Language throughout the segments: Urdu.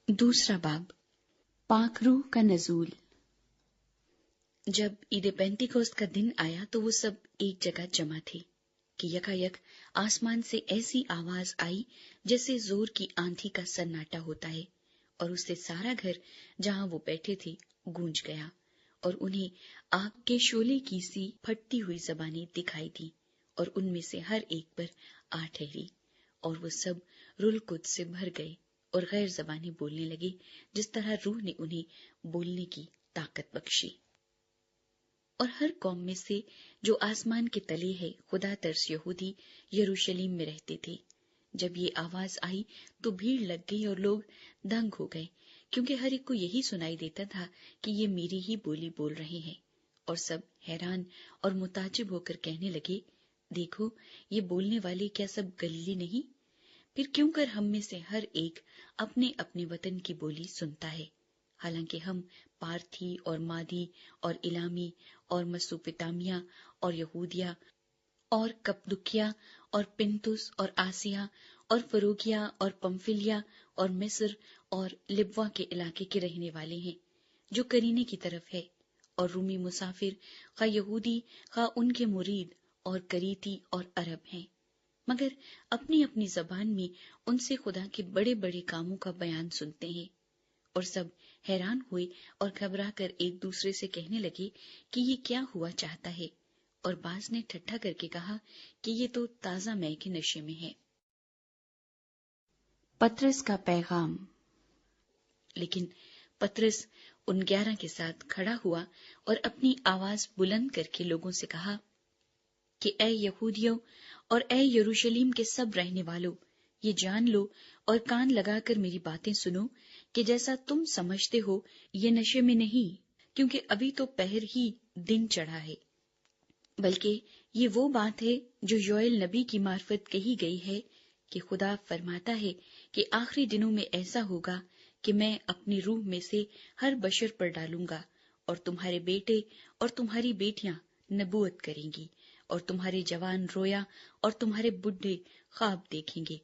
دوسرا باب، پاک روح کا نزول۔ جب عید پینتیکوست کا دن آیا تو وہ سب ایک جگہ جمع تھے کہ یکایک آسمان سے ایسی آواز آئی جیسے زور کی آندھی کا سناٹا ہوتا ہے، اور اس سے سارا گھر جہاں وہ بیٹھے تھے گونج گیا، اور انہیں آگ کے شعلے کی سی پھٹتی ہوئی زبانیں دکھائی دی، اور ان میں سے ہر ایک پر آ ٹھہری، اور وہ سب روح القدس سے بھر گئے اور غیر زبانیں بولنے لگے جس طرح روح نے انہیں بولنے کی طاقت بخشی۔ اور ہر قوم میں سے جو آسمان کے تلے ہے خدا ترس یہودی یروشلم میں رہتے تھے۔ جب یہ آواز آئی تو بھیڑ لگ گئی اور لوگ دنگ ہو گئے، کیونکہ ہر ایک کو یہی سنائی دیتا تھا کہ یہ میری ہی بولی بول رہے ہیں، اور سب حیران اور متعجب ہو کر کہنے لگے، دیکھو یہ بولنے والے کیا سب گلیلی نہیں؟ پھر کیوں کر ہم میں سے ہر ایک اپنے اپنے وطن کی بولی سنتا ہے؟ حالانکہ ہم پارتھی اور مادی اور الامی اور مسوپتامیہ اور یہودیا اور کپدوکیا اور پنتس اور آسیا اور فروگیا اور پمفلیا اور مصر اور لبوا کے علاقے کے رہنے والے ہیں، جو کرینے کی طرف ہے، اور رومی مسافر خواہ یہودی خواہ ان کے مرید اور کریتی اور عرب ہیں، مگر اپنی اپنی زبان میں ان سے خدا کے بڑے بڑے کاموں کا بیان سنتے ہیں۔ اور سب حیران ہوئے اور گھبرا کر ایک دوسرے سے کہنے لگے کہ یہ کیا ہوا چاہتا ہے، اور بعض نے ٹھٹھا کر کے کہا کہ یہ تو تازہ مے کے نشے میں ہے۔ پطرس کا پیغام۔ لیکن پطرس ان 11 کے ساتھ کھڑا ہوا اور اپنی آواز بلند کر کے لوگوں سے کہا کہ اے یہودیوں اور اے یروشلم کے سب رہنے والوں، یہ جان لو اور کان لگا کر میری باتیں سنو کہ جیسا تم سمجھتے ہو یہ نشے میں نہیں، کیونکہ ابھی تو پہر ہی دن چڑھا ہے، بلکہ یہ وہ بات ہے جو یوئیل نبی کی معرفت کہی گئی ہے کہ خدا فرماتا ہے کہ آخری دنوں میں ایسا ہوگا کہ میں اپنی روح میں سے ہر بشر پر ڈالوں گا، اور تمہارے بیٹے اور تمہاری بیٹیاں نبوت کریں گی، اور تمہارے جوان رویا اور تمہارے بڈھے خواب دیکھیں گے،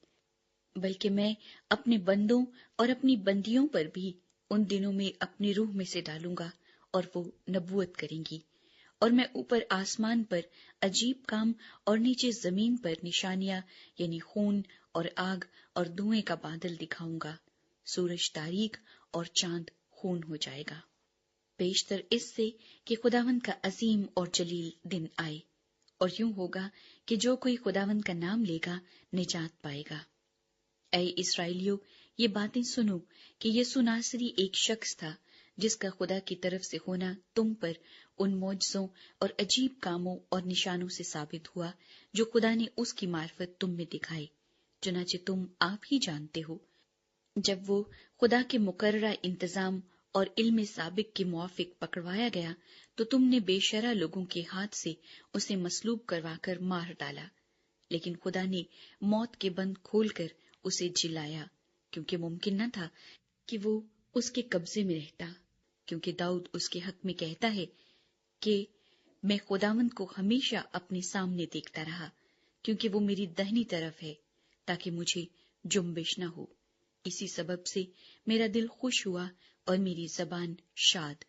بلکہ میں اپنے بندوں اور اپنی بندیوں پر بھی ان دنوں میں اپنی روح میں سے ڈالوں گا، اور وہ نبوت کریں گی، اور میں اوپر آسمان پر عجیب کام اور نیچے زمین پر نشانیاں یعنی خون اور آگ اور دھوئیں کا بادل دکھاؤں گا، سورج تاریک اور چاند خون ہو جائے گا، بیشتر اس سے کہ خداوند کا عظیم اور جلیل دن آئے، اور یوں ہوگا کہ جو کوئی خداوند کا نام لے گا نجات پائے گا۔ اے اسرائیلیو، یہ باتیں سنو کہ یسوع ناصری ایک شخص تھا جس کا خدا کی طرف سے ہونا تم پر ان معجزوں اور عجیب کاموں اور نشانوں سے ثابت ہوا جو خدا نے اس کی معرفت تم میں دکھائی، چنانچہ تم آپ ہی جانتے ہو۔ جب وہ خدا کے مقررہ انتظام اور علم سابق کے موافق پکڑوایا گیا تو تم نے بے شرع لوگوں کے ہاتھ سے اسے مصلوب کروا کر مار ڈالا، لیکن خدا نے موت کے بند کھول کر اسے جلایا، کیونکہ ممکن نہ تھا کہ وہ اس کے قبضے میں رہتا، کیونکہ داؤد اس کے حق میں کہتا ہے کہ میں خداوند کو ہمیشہ اپنے سامنے دیکھتا رہا، کیونکہ وہ میری دہنی طرف ہے تاکہ مجھے جنبش نہ ہو۔ اسی سبب سے میرا دل خوش ہوا اور میری زبان شاد،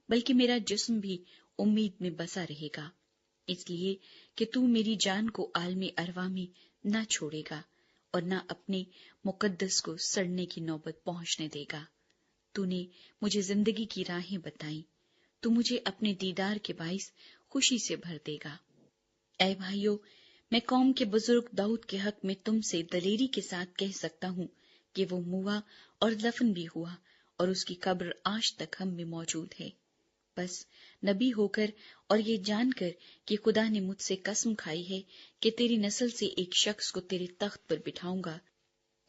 بلکہ میرا جسم بھی امید میں بسا رہے گا، اس لیے کہ تو میری جان کو عالم ارواح میں نہ چھوڑے گا اور نہ اپنے مقدس کو سڑنے کی نوبت پہنچنے دے گا۔ تو نے مجھے زندگی کی راہیں بتائیں، تو مجھے اپنے دیدار کے باعث خوشی سے بھر دے گا۔ اے بھائیو، میں قوم کے بزرگ داؤد کے حق میں تم سے دلیری کے ساتھ کہہ سکتا ہوں کہ وہ موا اور دفن بھی ہوا، اور اس کی قبر آج تک ہم میں موجود ہے۔ بس نبی ہو کر اور یہ جان کر کہ خدا نے مجھ سے قسم کھائی ہے کہ تیری نسل سے ایک شخص کو تیرے تخت پر بٹھاؤں گا،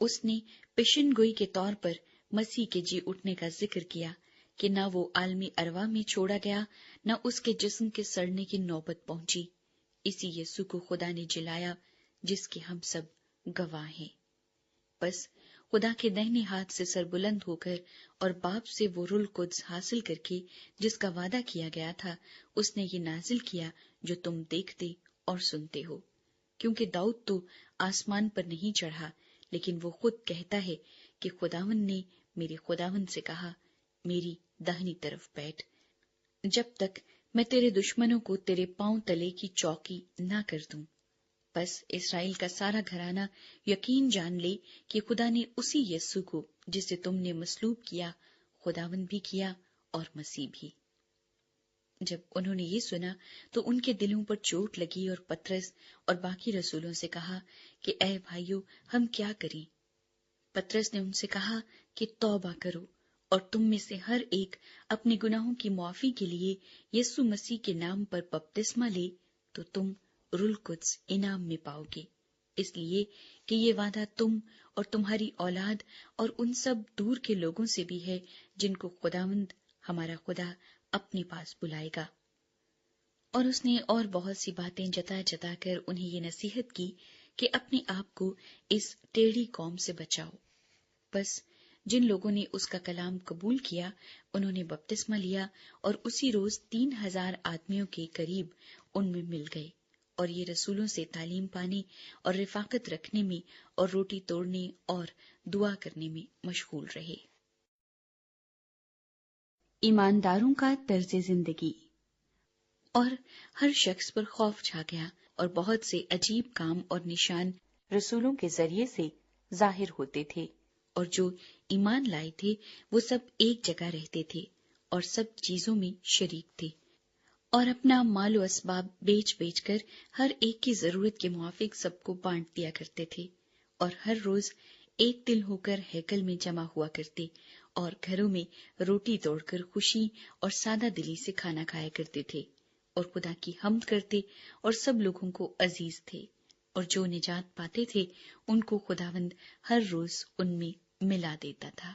اس نے پیشن گوئی کے طور پر مسیح کے جی اٹھنے کا ذکر کیا کہ نہ وہ عالمی ارواح میں چھوڑا گیا، نہ اس کے جسم کے سڑنے کی نوبت پہنچی۔ اسی یسوع کو خدا نے جلایا جس کے ہم سب گواہ ہیں۔ بس خدا کے دہنے ہاتھ سے سربلند ہو کر اور باپ سے وہ روح القدس حاصل کر کے جس کا وعدہ کیا گیا تھا، اس نے یہ نازل کیا جو تم دیکھتے اور سنتے ہو۔ کیونکہ داؤد تو آسمان پر نہیں چڑھا، لیکن وہ خود کہتا ہے کہ خداوند نے میرے خداوند سے کہا، میری داہنی طرف بیٹھ، جب تک میں تیرے دشمنوں کو تیرے پاؤں تلے کی چوکی نہ کر دوں۔ بس اسرائیل کا سارا گھرانہ یقین جان لے کہ خدا نے اسی یسوع کو جسے تم نے مصلوب کیا، خداوند بھی کیا اور مسیح بھی۔ جب انہوں نے یہ سنا تو ان کے دلوں پر چوٹ لگی، اور پطرس اور باقی رسولوں سے کہا کہ اے بھائیو، ہم کیا کریں؟ پطرس نے ان سے کہا کہ توبہ کرو اور تم میں سے ہر ایک اپنے گناہوں کی معافی کے لیے یسوع مسیح کے نام پر بپتسمہ لے تو تم روح القدس انعام میں پاؤ گے، اس لیے کہ یہ وعدہ تم اور تمہاری اولاد اور ان سب دور کے لوگوں سے بھی ہے جن کو خداوند ہمارا خدا اپنے پاس بلائے گا۔ اور اس نے اور بہت سی باتیں جتا جتا کر انہیں یہ نصیحت کی کہ اپنے آپ کو اس ٹیڑھی قوم سے بچاؤ۔ بس جن لوگوں نے اس کا کلام قبول کیا انہوں نے بپتسمہ لیا، اور اسی روز 3000 آدمیوں کے قریب ان میں مل گئے، اور یہ رسولوں سے تعلیم پانے اور رفاقت رکھنے میں اور روٹی توڑنے اور دعا کرنے میں مشغول رہے۔ ایمانداروں کا طرز زندگی۔ اور ہر شخص پر خوف چھا گیا، اور بہت سے عجیب کام اور نشان رسولوں کے ذریعے سے ظاہر ہوتے تھے، اور جو ایمان لائے تھے وہ سب ایک جگہ رہتے تھے اور سب چیزوں میں شریک تھے، اور اپنا مال و اسباب بیچ بیچ کر ہر ایک کی ضرورت کے موافق سب کو بانٹ دیا کرتے تھے، اور ہر روز ایک دل ہو کر ہیکل میں جمع ہوا کرتے، اور گھروں میں روٹی توڑ کر خوشی اور سادہ دلی سے کھانا کھایا کرتے تھے، اور خدا کی حمد کرتے اور سب لوگوں کو عزیز تھے، اور جو نجات پاتے تھے ان کو خداوند ہر روز ان میں ملا دیتا تھا۔